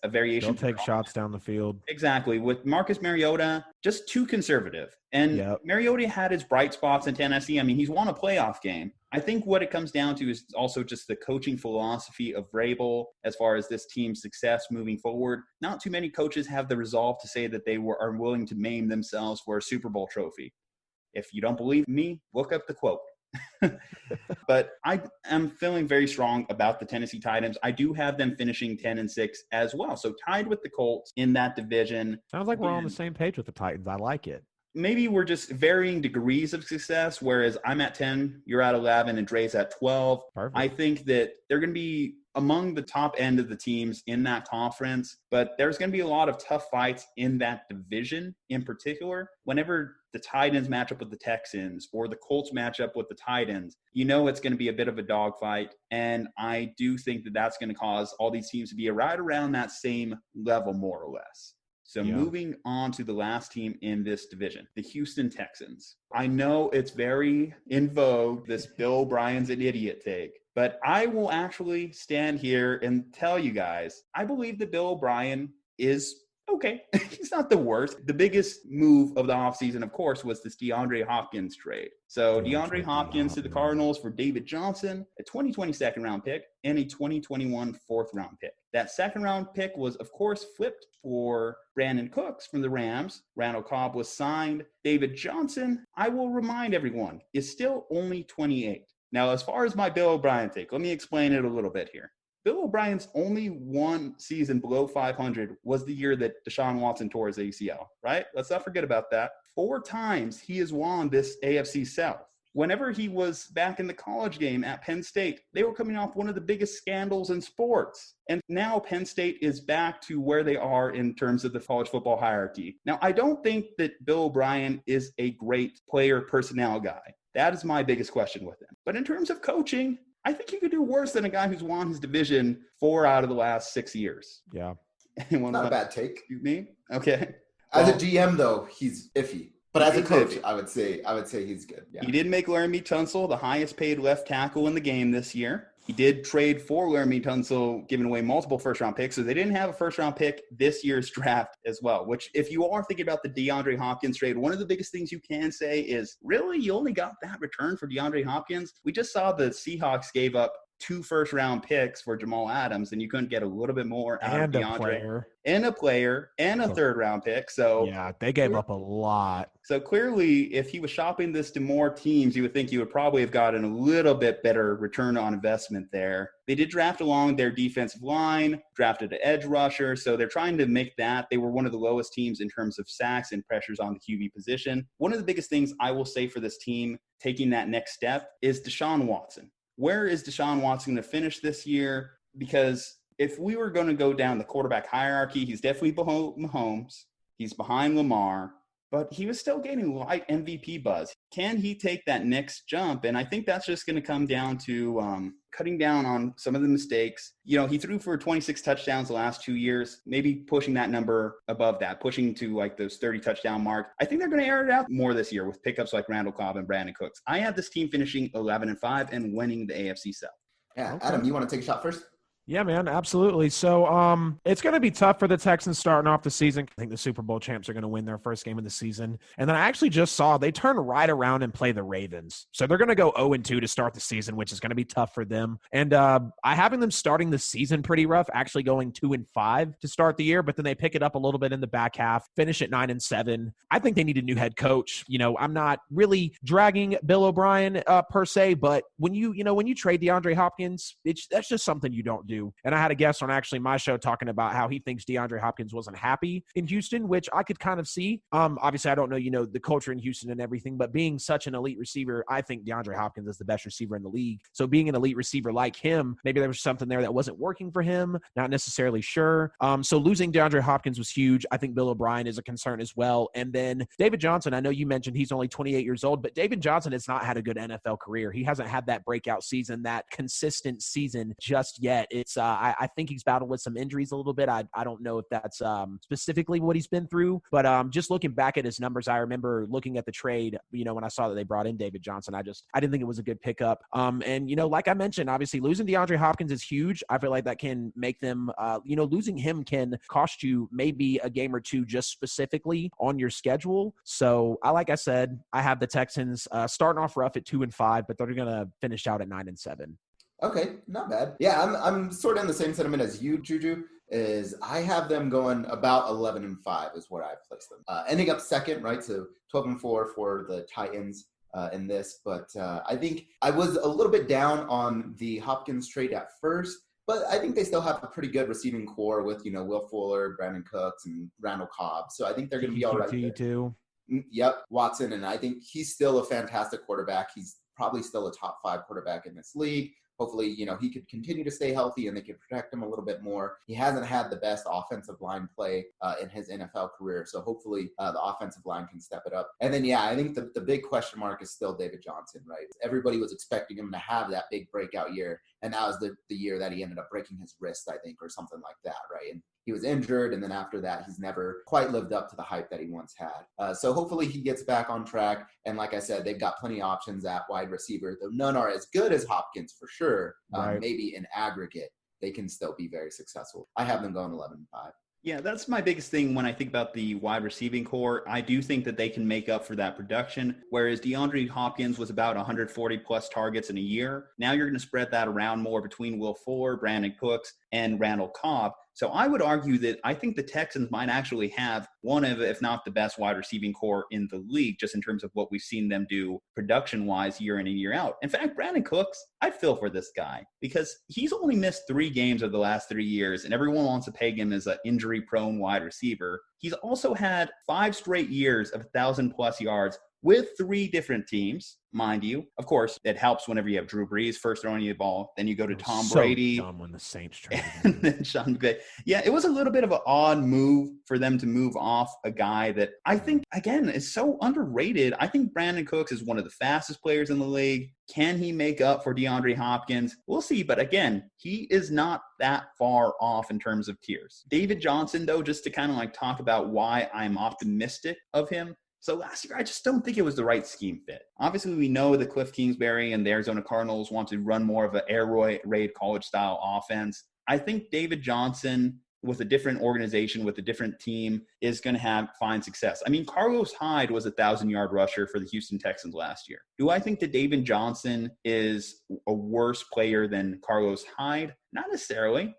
variation. They'll take shots down the field. Exactly. With Marcus Mariota, just too conservative. And Mariota had his bright spots in Tennessee. I mean, he's won a playoff game. I think what it comes down to is also just the coaching philosophy of Vrabel as far as this team's success moving forward. Not too many coaches have the resolve to say that they are willing to maim themselves for a Super Bowl trophy. If you don't believe me, look up the quote. But I am feeling very strong about the Tennessee Titans. I do have them finishing 10-6 as well. So tied with the Colts in that division. Sounds like we're on the same page with the Titans. I like it. Maybe we're just varying degrees of success, whereas I'm at 10, you're at 11, and Dre's at 12. Perfect. I think that they're going to be among the top end of the teams in that conference, but there's going to be a lot of tough fights in that division in particular. Whenever the Titans match up with the Texans or the Colts match up with the Titans, it's going to be a bit of a dogfight. And I do think that that's going to cause all these teams to be right around that same level, more or less. So moving on to the last team in this division, the Houston Texans. I know it's very in vogue, this Bill O'Brien's an idiot take, but I will actually stand here and tell you guys, I believe that Bill O'Brien is okay. He's not the worst. The biggest move of the offseason, of course, was this DeAndre Hopkins trade. So DeAndre Hopkins to the Cardinals for David Johnson, a 2020 second-round pick, and a 2021 fourth-round pick. That second-round pick was, of course, flipped for Brandon Cooks from the Rams. Randall Cobb was signed. David Johnson, I will remind everyone, is still only 28. Now, as far as my Bill O'Brien take, let me explain it a little bit here. Bill O'Brien's only one season below 500 was the year that Deshaun Watson tore his ACL, right? Let's not forget about that. 4 times he has won this AFC South. Whenever he was back in the college game at Penn State, they were coming off one of the biggest scandals in sports. And now Penn State is back to where they are in terms of the college football hierarchy. Now, I don't think that Bill O'Brien is a great player personnel guy. That is my biggest question with him. But in terms of coaching, I think he could do worse than a guy who's won his division 4 out of the last 6 years. Yeah. Not a bad take. Me? Okay. As a GM, though, he's iffy. But as a coach, I would say he's good. Yeah. He did make Laramie Tunsil the highest paid left tackle in the game this year. He did trade for Laramie Tunsil, giving away multiple first-round picks. So they didn't have a first-round pick this year's draft as well, which if you are thinking about the DeAndre Hopkins trade, one of the biggest things you can say is, really, you only got that return for DeAndre Hopkins? We just saw the Seahawks gave up 2 first-round picks for Jamal Adams, and you couldn't get a little bit more out of DeAndre. And a player and a third-round pick. So yeah, they gave up a lot. So clearly, if he was shopping this to more teams, you would think you would probably have gotten a little bit better return on investment there. They did draft along their defensive line, drafted an edge rusher, so they're trying to make that. They were one of the lowest teams in terms of sacks and pressures on the QB position. One of the biggest things I will say for this team taking that next step is Deshaun Watson. where is Deshaun Watson going to finish this year? Because if we were going to go down the quarterback hierarchy, he's definitely behind Mahomes. He's behind Lamar, but he was still getting light MVP buzz. Can he take that next jump? And I think that's just going to come down to cutting down on some of the mistakes. You know, he threw for 26 touchdowns the last 2 years, maybe pushing that number above that, pushing to like those 30 touchdown mark. I think they're going to air it out more this year with pickups like Randall Cobb and Brandon Cooks. I have this team finishing 11-5 and winning the AFC South. Yeah, okay. Adam, you want to take a shot first? Yeah, man, absolutely. So it's going to be tough for the Texans starting off the season. I think the Super Bowl champs are going to win their first game of the season. And then I actually just saw they turn right around and play the Ravens. So they're going to go 0-2 to start the season, which is going to be tough for them. And I having them starting the season pretty rough, actually going 2-5 to start the year, but then they pick it up a little bit in the back half, finish at 9-7. I think they need a new head coach. You know, I'm not really dragging Bill O'Brien per se, but when you trade DeAndre Hopkins, that's just something you don't do. And I had a guest on actually my show talking about how he thinks DeAndre Hopkins wasn't happy in Houston, which I could kind of see. Obviously, I don't know, the culture in Houston and everything, but being such an elite receiver, I think DeAndre Hopkins is the best receiver in the league. So being an elite receiver like him, maybe there was something there that wasn't working for him. Not necessarily sure. So losing DeAndre Hopkins was huge. I think Bill O'Brien is a concern as well. And then David Johnson, I know you mentioned he's only 28 years old, but David Johnson has not had a good NFL career. He hasn't had that breakout season, that consistent season just yet. It's I think he's battled with some injuries a little bit. I don't know if that's specifically what he's been through, but just looking back at his numbers, I remember looking at the trade, when I saw that they brought in David Johnson, I didn't think it was a good pickup. And, like I mentioned, obviously losing DeAndre Hopkins is huge. I feel like that can make them, losing him can cost you maybe a game or two just specifically on your schedule. So like I said, I have the Texans starting off rough at 2-5, but they're going to finish out at 9-7. Okay, not bad. Yeah, I'm sort of in the same sentiment as you, Juju, is I have them going about 11-5 is where I've placed them. Ending up second, right? So 12-4 for the Titans in this. But I think I was a little bit down on the Hopkins trade at first, but I think they still have a pretty good receiving core with, Will Fuller, Brandon Cooks, and Randall Cobb. So I think they're going to be all right there. Too. Yep, Watson, and I think he's still a fantastic quarterback. He's probably still a top 5 quarterback in this league. Hopefully, he could continue to stay healthy and they could protect him a little bit more. He hasn't had the best offensive line play in his NFL career. So hopefully the offensive line can step it up. And then, I think the big question mark is still David Johnson, right? Everybody was expecting him to have that big breakout year. And that was the year that he ended up breaking his wrist, I think, or something like that, right? And he was injured, and then after that, he's never quite lived up to the hype that he once had. So hopefully he gets back on track. And like I said, they've got plenty of options at wide receiver, though none are as good as Hopkins for sure. Right. Maybe in aggregate, they can still be very successful. I have them going 11-5. Yeah, that's my biggest thing when I think about the wide receiving core. I do think that they can make up for that production, whereas DeAndre Hopkins was about 140-plus targets in a year. Now you're going to spread that around more between Will Fuller, Brandon Cooks, and Randall Cobb. So I would argue that I think the Texans might actually have one of, if not the best wide receiving core in the league, just in terms of what we've seen them do production-wise year in and year out. In fact, Brandon Cooks, I feel for this guy because he's only missed 3 games of the last 3 years, and everyone wants to peg him as an injury-prone wide receiver. He's also had 5 straight years of 1,000-plus yards with 3 different teams, mind you. Of course, it helps whenever you have Drew Brees first throwing you the ball. Then you go to Tom Brady. Dumb when the Saints traded and then Sean McVay. Yeah, it was a little bit of an odd move for them to move off a guy that I think, again, is so underrated. I think Brandon Cooks is one of the fastest players in the league. Can he make up for DeAndre Hopkins? We'll see. But again, he is not that far off in terms of tiers. David Johnson, though, just to kind of talk about why I'm optimistic of him. So last year, I just don't think it was the right scheme fit. Obviously, we know that Cliff Kingsbury and the Arizona Cardinals want to run more of an air raid college-style offense. I think David Johnson, with a different organization, with a different team, is going to find success. I mean, Carlos Hyde was a 1,000-yard rusher for the Houston Texans last year. Do I think that David Johnson is a worse player than Carlos Hyde? Not necessarily.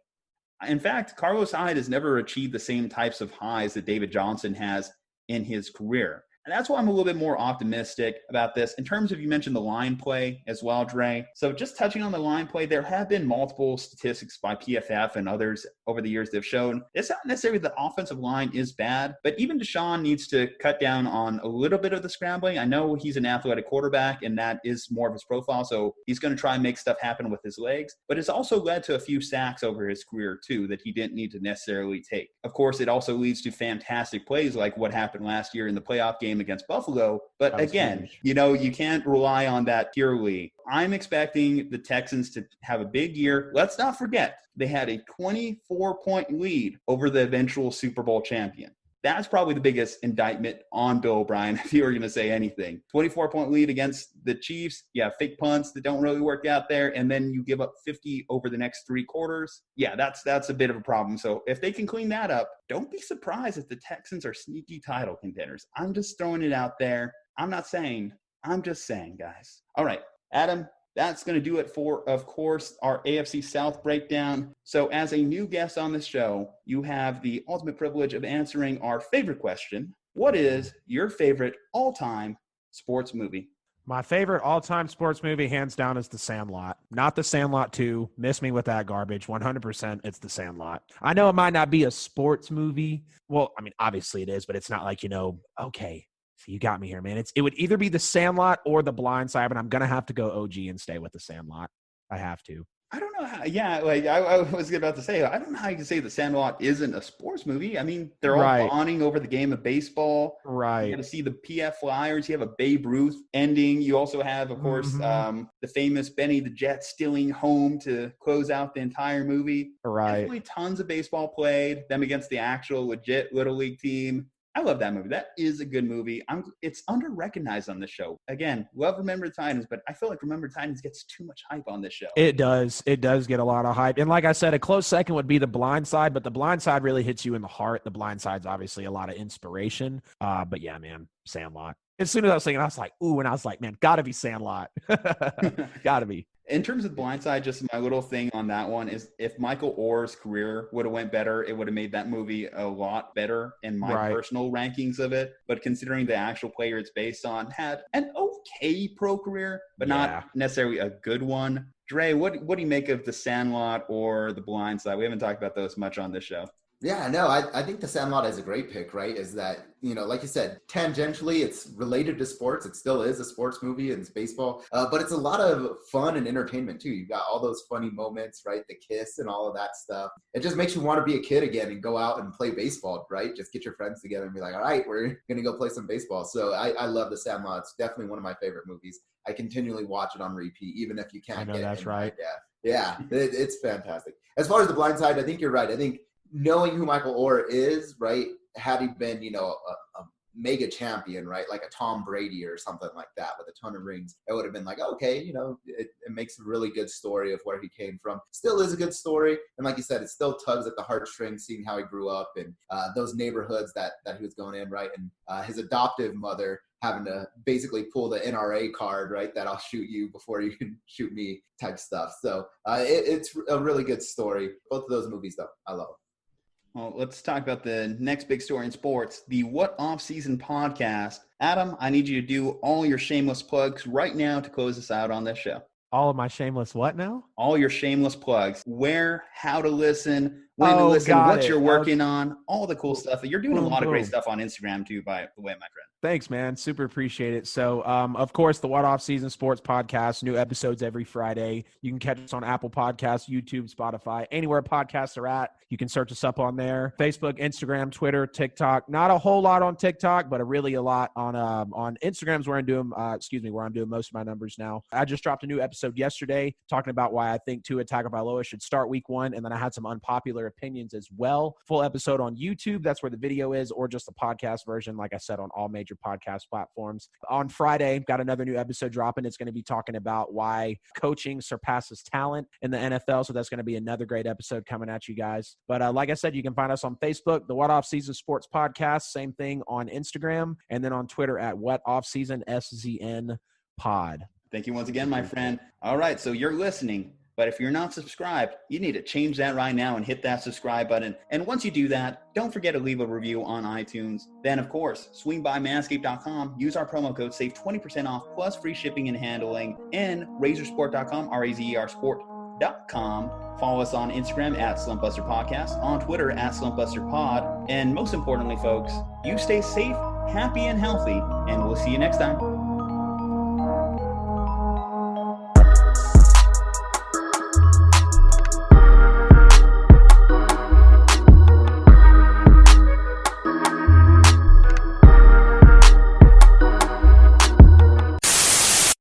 In fact, Carlos Hyde has never achieved the same types of highs that David Johnson has in his career. And that's why I'm a little bit more optimistic about this. In terms of, you mentioned the line play as well, Dre. So just touching on the line play, there have been multiple statistics by PFF and others over the years that have shown it's not necessarily the offensive line is bad, but even Deshaun needs to cut down on a little bit of the scrambling. I know he's an athletic quarterback, and that is more of his profile, so he's going to try and make stuff happen with his legs. But it's also led to a few sacks over his career, too, that he didn't need to necessarily take. Of course, it also leads to fantastic plays like what happened last year in the playoff game against Buffalo. But again, you can't rely on that purely. I'm expecting the Texans to have a big year. Let's not forget, they had a 24-point lead over the eventual Super Bowl champion. That's probably the biggest indictment on Bill O'Brien, if you were going to say anything. 24-point lead against the Chiefs. Yeah, fake punts that don't really work out there. And then you give up 50 over the next 3 quarters. Yeah, that's a bit of a problem. So if they can clean that up, don't be surprised if the Texans are sneaky title contenders. I'm just throwing it out there. I'm not saying. I'm just saying, guys. All right, Adam. That's going to do it for, of course, our AFC South breakdown. So as a new guest on the show, you have the ultimate privilege of answering our favorite question. What is your favorite all-time sports movie? My favorite all-time sports movie, hands down, is The Sandlot. Not The Sandlot 2. Miss me with that garbage. 100% it's The Sandlot. I know it might not be a sports movie. Well, I mean, obviously it is, but it's not like, okay. So you got me here, man. It would either be The Sandlot or The Blind Side, but I'm going to have to go OG and stay with The Sandlot. I have to. I don't know how. Yeah, like I was about to say, I don't know how you can say The Sandlot isn't a sports movie. I mean, they're all bonding over the game of baseball. Right. You got to see the PF Flyers. You have a Babe Ruth ending. You also have, of course, the famous Benny the Jet stealing home to close out the entire movie. Right. Definitely tons of baseball played. Them against the actual legit Little League team. I love that movie. That is a good movie. It's under-recognized on this show. Again, love Remember the Titans, but I feel like Remember the Titans gets too much hype on this show. It does. It does get a lot of hype. And like I said, a close second would be The Blind Side, but The Blind Side really hits you in the heart. The Blind Side's obviously a lot of inspiration. But yeah, man, Sandlot. As soon as I was thinking, I was like, ooh, and I was like, man, gotta be Sandlot. Gotta be. In terms of Blind Side, just my little thing on that one is if Michael Orr's career would have went better, it would have made that movie a lot better in my personal rankings of it. But considering the actual player it's based on had an okay pro career, but not necessarily a good one. Dre, what do you make of The Sandlot or The Blind Side? We haven't talked about those much on this show. Yeah, no, I think The Sandlot is a great pick, right? Is that, like you said, tangentially, it's related to sports. It still is a sports movie and it's baseball, but it's a lot of fun and entertainment too. You've got all those funny moments, right? The kiss and all of that stuff. It just makes you want to be a kid again and go out and play baseball, right? Just get your friends together and be like, all right, we're going to go play some baseball. So I love The Sandlot. It's definitely one of my favorite movies. I continually watch it on repeat, even if you can't get it. That's right. Yeah, it's fantastic. As far as The Blind Side, I think you're right. I think knowing who Michael Orr is, right, had he been, a mega champion, right, like a Tom Brady or something like that with a ton of rings, it would have been like, okay, it makes a really good story of where he came from. Still is a good story. And like you said, it still tugs at the heartstrings, seeing how he grew up and those neighborhoods that he was going in, right, and his adoptive mother having to basically pull the NRA card, right, that I'll shoot you before you can shoot me type stuff. So it's a really good story. Both of those movies, though, I love them. Well, let's talk about the next big story in sports, the What Off-Season Podcast. Adam, I need you to do all your shameless plugs right now to close us out on this show. All of my shameless what now? All your shameless plugs. Where, how to listen, when to listen, what you're working on, all the cool stuff. You're doing a lot of great stuff on Instagram too, by the way, my friend. Thanks, man. Super appreciate it. So, of course, the What Off-Season Sports Podcast, new episodes every Friday. You can catch us on Apple Podcasts, YouTube, Spotify, anywhere podcasts are at. You can search us up on there. Facebook, Instagram, Twitter, TikTok. Not a whole lot on TikTok, but really a lot on Instagram's where I'm doing, where I'm doing most of my numbers now. I just dropped a new episode yesterday talking about why I think Tua Tagovailoa should start week 1, and then I had some unpopular opinions as well. Full episode on YouTube. That's where the video is, or just the podcast version, like I said, on all major podcast platforms. On Friday, got another new episode dropping. It's going to be talking about why coaching surpasses talent in the NFL. So that's going to be another great episode coming at you guys. But like I said, you can find us on Facebook, the What Off-Season Sports Podcast. Same thing on Instagram, and then on Twitter at What Off-Season SZN Pod. Thank you once again, my friend. All right, so you're listening. But if you're not subscribed, you need to change that right now and hit that subscribe button. And once you do that, don't forget to leave a review on iTunes. Then, of course, swing by manscaped.com, use our promo code, save 20% off plus free shipping and handling, and razorsport.com, razersport.com. Follow us on Instagram at Slumpbuster Podcast, on Twitter at Slumpbuster Pod. And most importantly, folks, you stay safe, happy, and healthy, and we'll see you next time.